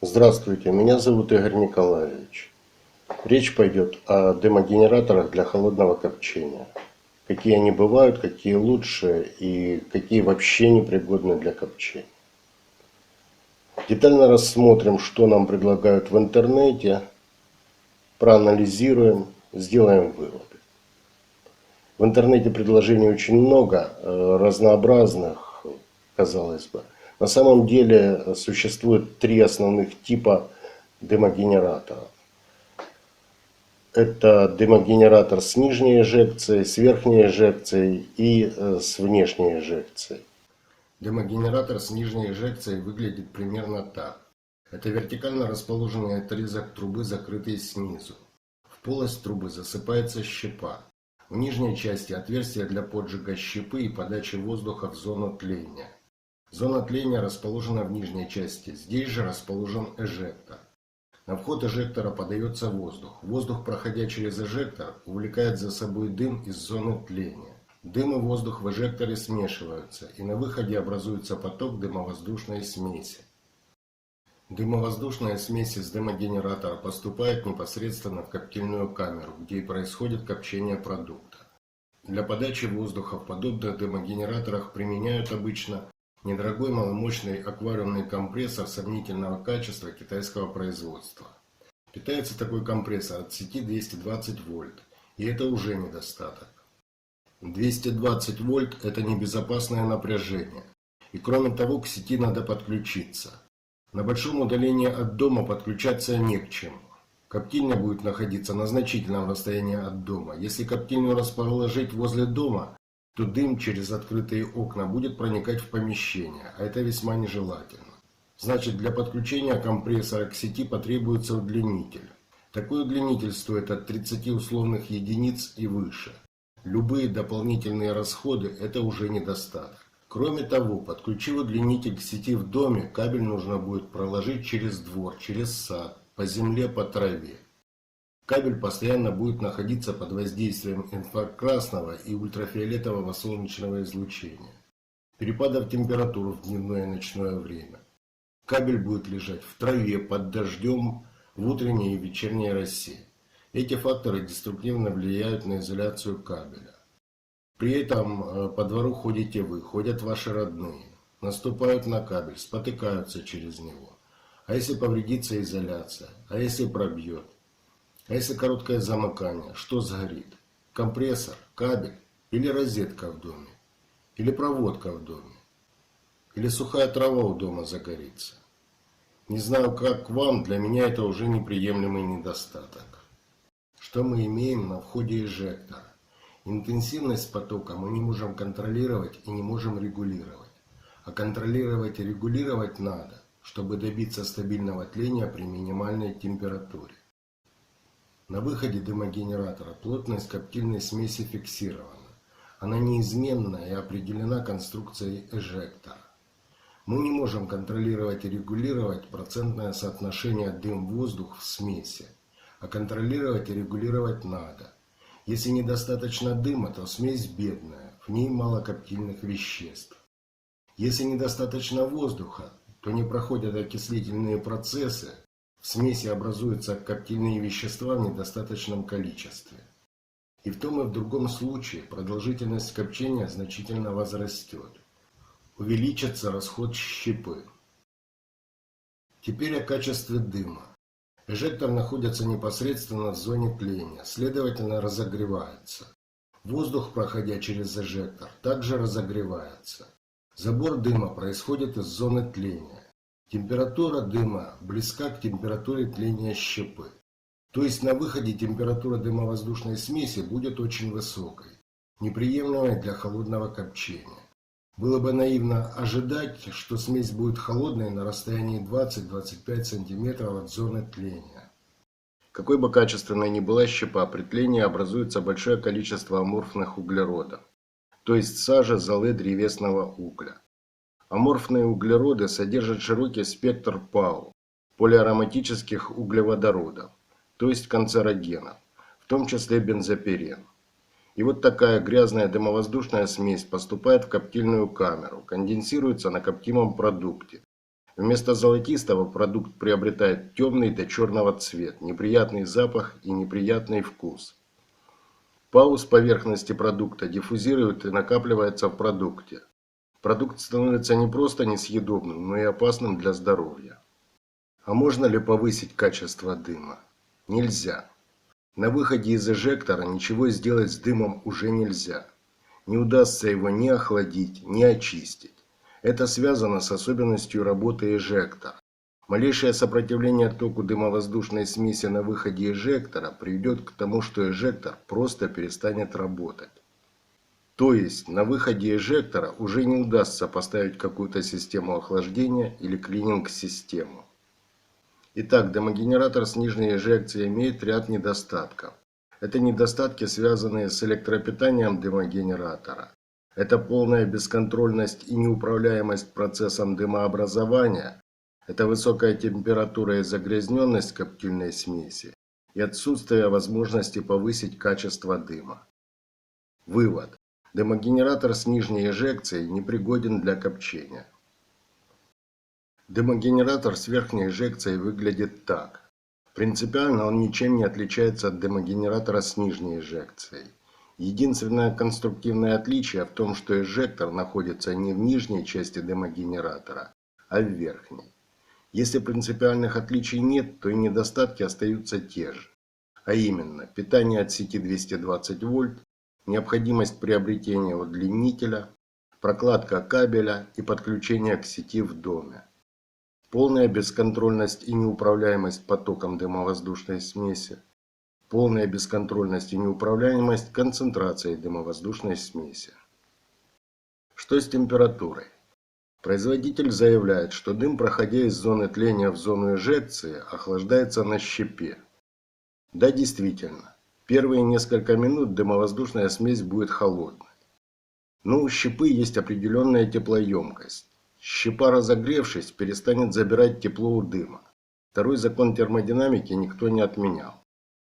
Здравствуйте, меня зовут Игорь Николаевич. Речь пойдет о дымогенераторах для холодного копчения. Какие они бывают, какие лучше и какие вообще непригодны для копчения. Детально рассмотрим, что нам предлагают в интернете, проанализируем, сделаем выводы. В интернете предложений очень много, разнообразных, казалось бы. На самом деле существует три основных типа дымогенераторов. Это дымогенератор с нижней эжекцией, с верхней эжекцией и с внешней эжекцией. Дымогенератор с нижней эжекцией выглядит примерно так. Это вертикально расположенный отрезок трубы, закрытый снизу. В полость трубы засыпается щепа. В нижней части отверстие для поджига щепы и подачи воздуха в зону тления. Зона тления расположена в нижней части. Здесь же расположен эжектор. На вход эжектора подается воздух. Воздух, проходя через эжектор, увлекает за собой дым из зоны тления. Дым и воздух в эжекторе смешиваются, и на выходе образуется поток дымовоздушной смеси. Дымовоздушная смесь из дымогенератора поступает непосредственно в коптильную камеру, где и происходит копчение продукта. Для подачи воздуха в подобных дымогенераторах применяют обычно недорогой маломощный аквариумный компрессор сомнительного качества китайского производства. Питается такой компрессор от сети 220 вольт, и это уже недостаток. 220 вольт – это небезопасное напряжение, и кроме того к сети надо подключиться. На большом удалении от дома подключаться не к чему. Коптильня будет находиться на значительном расстоянии от дома. Если коптильню расположить возле дома, то дым через открытые окна будет проникать в помещение, а это весьма нежелательно. Значит, для подключения компрессора к сети потребуется удлинитель. Такой удлинитель стоит от 30 условных единиц и выше. Любые дополнительные расходы – это уже недостаток. Кроме того, подключив удлинитель к сети в доме, кабель нужно будет проложить через двор, через сад, по земле, по траве. Кабель постоянно будет находиться под воздействием инфракрасного и ультрафиолетового солнечного излучения, перепадов температур в дневное и ночное время. Кабель будет лежать в траве, под дождем, в утренней и вечерней росе. Эти факторы деструктивно влияют на изоляцию кабеля. При этом по двору ходите вы, ходят ваши родные, наступают на кабель, спотыкаются через него. А если повредится изоляция? А если пробьет? А если короткое замыкание? Что сгорит? Компрессор, кабель или розетка в доме? Или проводка в доме? Или сухая трава у дома загорится? Не знаю, как вам, для меня это уже неприемлемый недостаток. Что мы имеем на входе эжектора? Интенсивность потока мы не можем контролировать и не можем регулировать. А контролировать и регулировать надо, чтобы добиться стабильного тления при минимальной температуре. На выходе дымогенератора плотность коптильной смеси фиксирована. Она неизменна и определена конструкцией эжектора. Мы не можем контролировать и регулировать процентное соотношение дым-воздух в смеси, а контролировать и регулировать надо. Если недостаточно дыма, то смесь бедная, в ней мало коптильных веществ. Если недостаточно воздуха, то не проходят окислительные процессы, в смеси образуются коптильные вещества в недостаточном количестве. И в том и в другом случае продолжительность копчения значительно возрастет. Увеличится расход щепы. Теперь о качестве дыма. Эжектор находится непосредственно в зоне тления, следовательно разогревается. Воздух, проходя через эжектор, также разогревается. Забор дыма происходит из зоны тления. Температура дыма близка к температуре тления щепы. То есть на выходе температура дымовоздушной смеси будет очень высокой, неприемлемой для холодного копчения. Было бы наивно ожидать, что смесь будет холодной на расстоянии 20-25 см от зоны тления. Какой бы качественной ни была щепа, при тлении образуется большое количество аморфных углеродов, то есть сажи, золы древесного угля. Аморфные углероды содержат широкий спектр ПАУ, полиароматических углеводородов, то есть канцерогенов, в том числе бензопирен. И вот такая грязная дымовоздушная смесь поступает в коптильную камеру, конденсируется на коптимом продукте, Вместо золотистого продукт приобретает темный до черного цвет, неприятный запах и неприятный вкус. Пауз поверхности продукта диффузирует и накапливается в продукте. Продукт становится не просто несъедобным, но и опасным для здоровья. А можно ли повысить качество дыма? Нельзя. На выходе из эжектора ничего сделать с дымом уже нельзя. Не удастся его ни охладить, ни очистить. Это связано с особенностью работы эжектора. Малейшее сопротивление току дымовоздушной смеси на выходе эжектора приведет к тому, что эжектор просто перестанет работать. То есть на выходе эжектора уже не удастся поставить какую-то систему охлаждения или клининг-систему. Итак, дымогенератор с нижней эжекцией имеет ряд недостатков. Это недостатки, связанные с электропитанием дымогенератора. Это полная бесконтрольность и неуправляемость процессом дымообразования. Это высокая температура и загрязненность коптильной смеси. И отсутствие возможности повысить качество дыма. Вывод. Дымогенератор с нижней эжекцией непригоден для копчения. Дымогенератор с верхней эжекцией выглядит так. Принципиально он ничем не отличается от дымогенератора с нижней эжекцией. Единственное конструктивное отличие в том, что эжектор находится не в нижней части дымогенератора, а в верхней. Если принципиальных отличий нет, то и недостатки остаются те же. А именно, питание от сети 220 вольт, необходимость приобретения удлинителя, прокладка кабеля и подключение к сети в доме. Полная бесконтрольность и неуправляемость потоком дымовоздушной смеси. Полная бесконтрольность и неуправляемость концентрацией дымовоздушной смеси. Что с температурой? Производитель заявляет, что дым, проходя из зоны тления в зону эжекции, охлаждается на щепе. Да, действительно, первые несколько минут дымовоздушная смесь будет холодной. Но у щепы есть определенная теплоемкость. Щепа, разогревшись, перестанет забирать тепло у дыма. Второй закон термодинамики никто не отменял.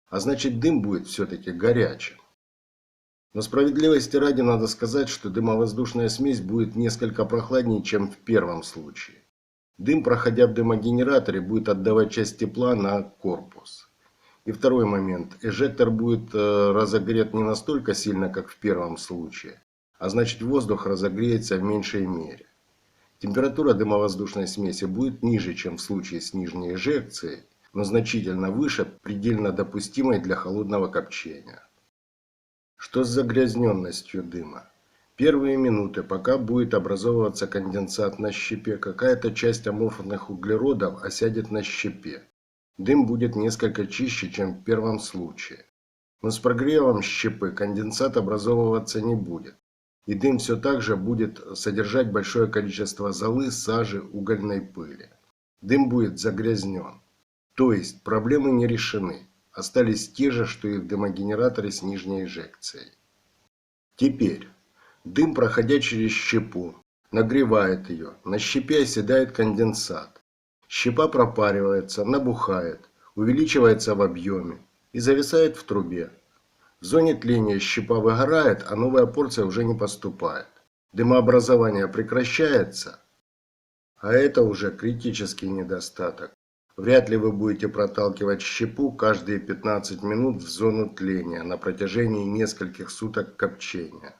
А значит, дым будет все-таки горячим. Но справедливости ради надо сказать, что дымовоздушная смесь будет несколько прохладнее, чем в первом случае. Дым, проходя в дымогенераторе, будет отдавать часть тепла на корпус. И второй момент. Эжектор будет разогрет не настолько сильно, как в первом случае. А значит, воздух разогреется в меньшей мере. Температура дымовоздушной смеси будет ниже, чем в случае с нижней эжекцией, но значительно выше предельно допустимой для холодного копчения. Что с загрязненностью дыма? Первые минуты, пока будет образовываться конденсат на щепе, какая-то часть аморфных углеродов осядет на щепе. Дым будет несколько чище, чем в первом случае. Но с прогревом щепы конденсат образовываться не будет. И дым все так же будет содержать большое количество золы, сажи, угольной пыли. Дым будет загрязнен. То есть проблемы не решены. Остались те же, что и в дымогенераторе с нижней эжекцией. Теперь дым, проходя через щепу, нагревает ее. На щепе оседает конденсат. Щепа пропаривается, набухает, увеличивается в объеме и зависает в трубе. В зоне тления щепа выгорает, а новая порция уже не поступает. Дымообразование прекращается, а это уже критический недостаток. Вряд ли вы будете проталкивать щепу каждые 15 минут в зону тления на протяжении нескольких суток копчения.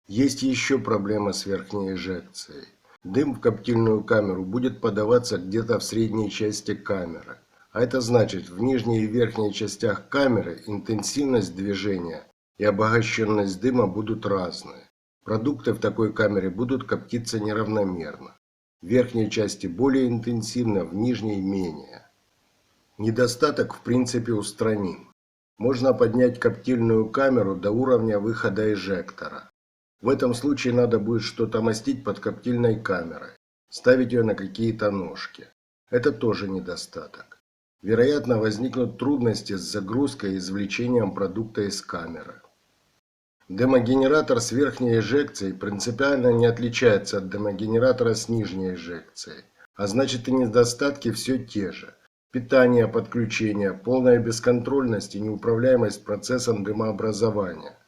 Есть еще проблема с верхней эжекцией. Дым в коптильную камеру будет подаваться где-то в средней части камеры. А это значит, в нижней и верхней частях камеры интенсивность движения и обогащенность дыма будут разные. Продукты в такой камере будут коптиться неравномерно. В верхней части более интенсивно, в нижней менее. Недостаток в принципе устраним. Можно поднять коптильную камеру до уровня выхода эжектора. В этом случае надо будет что-то мастить под коптильной камерой, ставить ее на какие-то ножки. Это тоже недостаток. Вероятно, возникнут трудности с загрузкой и извлечением продукта из камеры. Дымогенератор с верхней эжекцией принципиально не отличается от дымогенератора с нижней эжекцией, а значит и недостатки все те же. Питание, подключение, полная бесконтрольность и неуправляемость процессом дымообразования.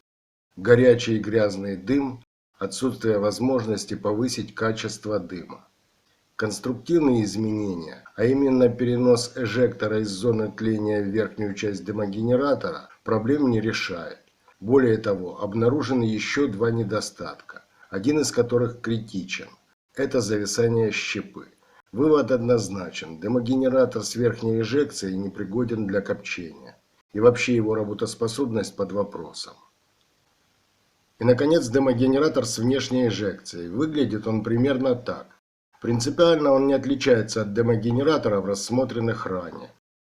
Горячий и грязный дым, отсутствие возможности повысить качество дыма. Конструктивные изменения, а именно перенос эжектора из зоны тления в верхнюю часть дымогенератора, проблем не решает. Более того, обнаружены еще два недостатка, один из которых критичен. Это зависание щепы. Вывод однозначен: дымогенератор с верхней эжекцией непригоден для копчения. И вообще его работоспособность под вопросом. И, наконец, дымогенератор с внешней эжекцией. Выглядит он примерно так. Принципиально он не отличается от дымогенераторов, рассмотренных ранее.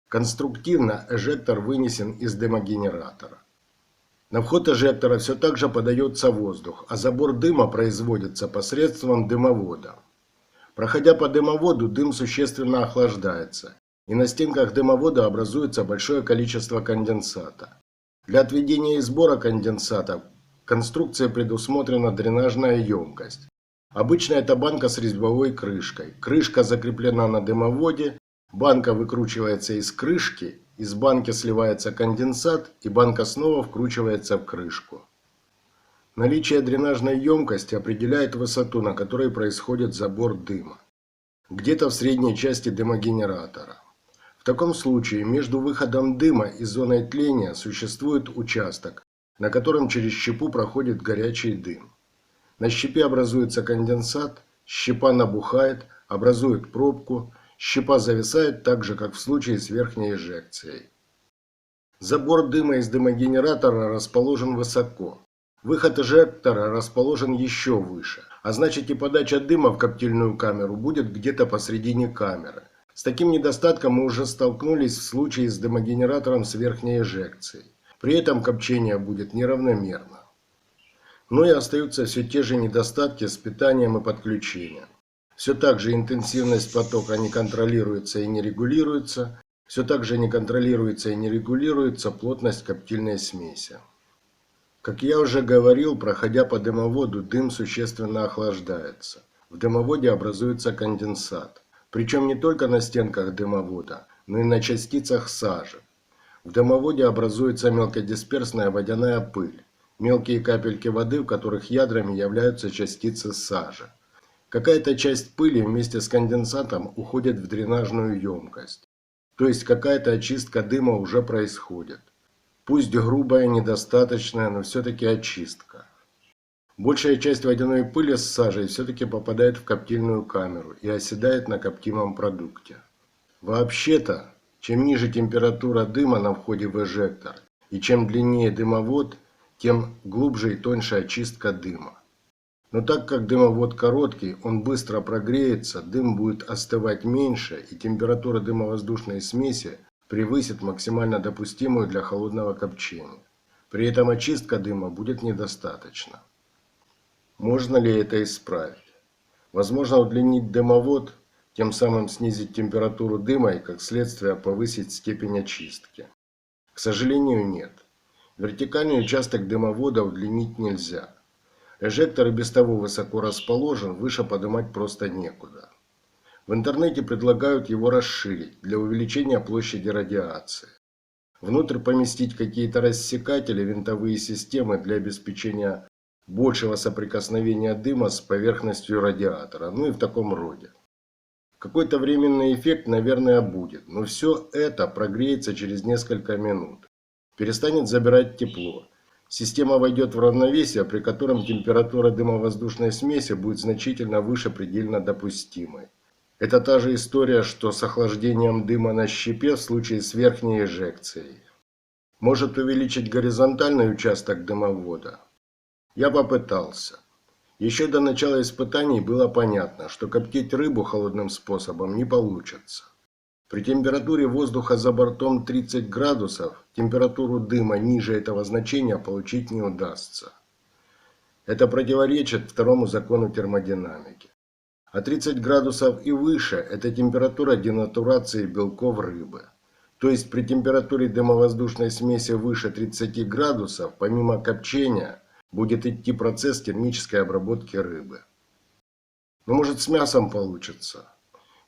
Конструктивно эжектор вынесен из дымогенератора. На вход эжектора все так же подается воздух, а забор дыма производится посредством дымовода. Проходя по дымоводу, дым существенно охлаждается, и на стенках дымовода образуется большое количество конденсата. Для отведения и сбора конденсата в конструкции предусмотрена дренажная емкость. Обычно это банка с резьбовой крышкой. Крышка закреплена на дымоводе, банка выкручивается из крышки, из банки сливается конденсат, и банка снова вкручивается в крышку. Наличие дренажной емкости определяет высоту, на которой происходит забор дыма. Где-то в средней части дымогенератора. В таком случае между выходом дыма и зоной тления существует участок, на котором через щепу проходит горячий дым. На щепе образуется конденсат, щепа набухает, образует пробку, щепа зависает так же, как в случае с верхней эжекцией. Забор дыма из дымогенератора расположен высоко. Выход эжектора расположен еще выше, а значит и подача дыма в коптильную камеру будет где-то посредине камеры. С таким недостатком мы уже столкнулись в случае с дымогенератором с верхней эжекцией. При этом копчение будет неравномерно. Но и остаются все те же недостатки с питанием и подключением. Все так же интенсивность потока не контролируется и не регулируется, все так же не контролируется и не регулируется плотность коптильной смеси. Как я уже говорил, проходя по дымоводу, дым существенно охлаждается. В дымоводе образуется конденсат. Причем не только на стенках дымовода, но и на частицах сажи. В дымоводе образуется мелкодисперсная водяная пыль. Мелкие капельки воды, в которых ядрами являются частицы сажи. Какая-то часть пыли вместе с конденсатом уходит в дренажную емкость. То есть какая-то очистка дыма уже происходит. Пусть грубая, недостаточная, но все-таки очистка. Большая часть водяной пыли с сажей все-таки попадает в коптильную камеру и оседает на коптимом продукте. Вообще-то, чем ниже температура дыма на входе в эжектор и чем длиннее дымовод, тем глубже и тоньше очистка дыма. Но так как дымовод короткий, он быстро прогреется, дым будет остывать меньше, и температура дымовоздушной смеси превысит максимально допустимую для холодного копчения. При этом очистка дыма будет недостаточна. Можно ли это исправить? Возможно удлинить дымовод, тем самым снизить температуру дыма и, как следствие, повысить степень очистки. К сожалению, нет. Вертикальный участок дымовода удлинить нельзя. Эжектор и без того высоко расположен, выше поднимать просто некуда. В интернете предлагают его расширить для увеличения площади радиации. Внутрь поместить какие-то рассекатели, винтовые системы для обеспечения большего соприкосновения дыма с поверхностью радиатора, ну и в таком роде. Какой-то временный эффект, наверное, будет, но все это прогреется через несколько минут. Перестанет забирать тепло. Система войдет в равновесие, при котором температура дымовоздушной смеси будет значительно выше предельно допустимой. Это та же история, что с охлаждением дыма на щепе в случае с верхней эжекцией. Может увеличить горизонтальный участок дымовода? Я попытался. Еще до начала испытаний было понятно, что коптить рыбу холодным способом не получится. При температуре воздуха за бортом 30 градусов температуру дыма ниже этого значения получить не удастся. Это противоречит второму закону термодинамики. А 30 градусов и выше – это температура денатурации белков рыбы. То есть при температуре дымовоздушной смеси выше 30 градусов, помимо копчения, будет идти процесс термической обработки рыбы. Но может с мясом получится.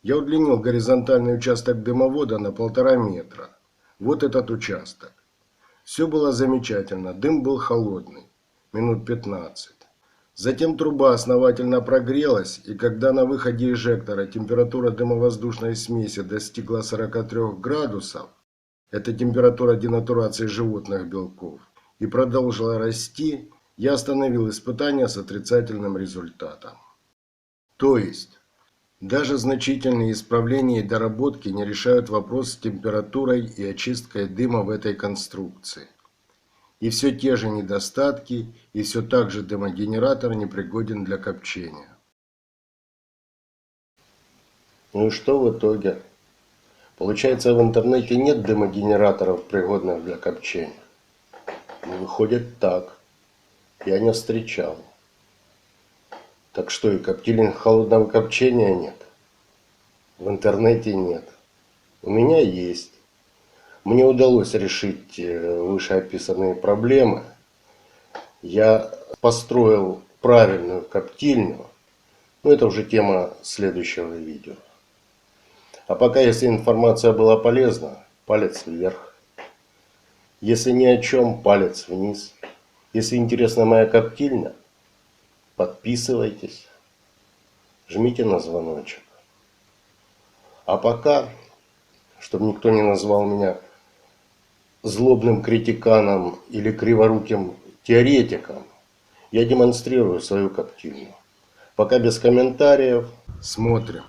Я удлинил горизонтальный участок дымовода на 1,5 метра. Вот этот участок. Все было замечательно, дым был холодный, минут 15. Затем труба основательно прогрелась, и когда на выходе эжектора температура дымовоздушной смеси достигла 43 градусов, это температура денатурации животных белков, и продолжила расти, я остановил испытание с отрицательным результатом. То есть, даже значительные исправления и доработки не решают вопрос с температурой и очисткой дыма в этой конструкции. И все те же недостатки, и все так же дымогенератор непригоден для копчения. Ну и что в итоге? Получается, в интернете нет дымогенераторов, пригодных для копчения? Ну, выходит так. Я не встречал. Так что, и коптилен холодного копчения нет? В интернете нет. У меня есть. Мне удалось решить вышеописанные проблемы. Я построил правильную коптильню. Но это уже тема следующего видео. А пока, если информация была полезна, палец вверх. Если ни о чем, палец вниз. Если интересна моя коптильня, подписывайтесь, жмите на звоночек. А пока, чтобы никто не назвал меня злобным критиканом или криворуким теоретиком, я демонстрирую свою коптильню. Пока без комментариев. Смотрим.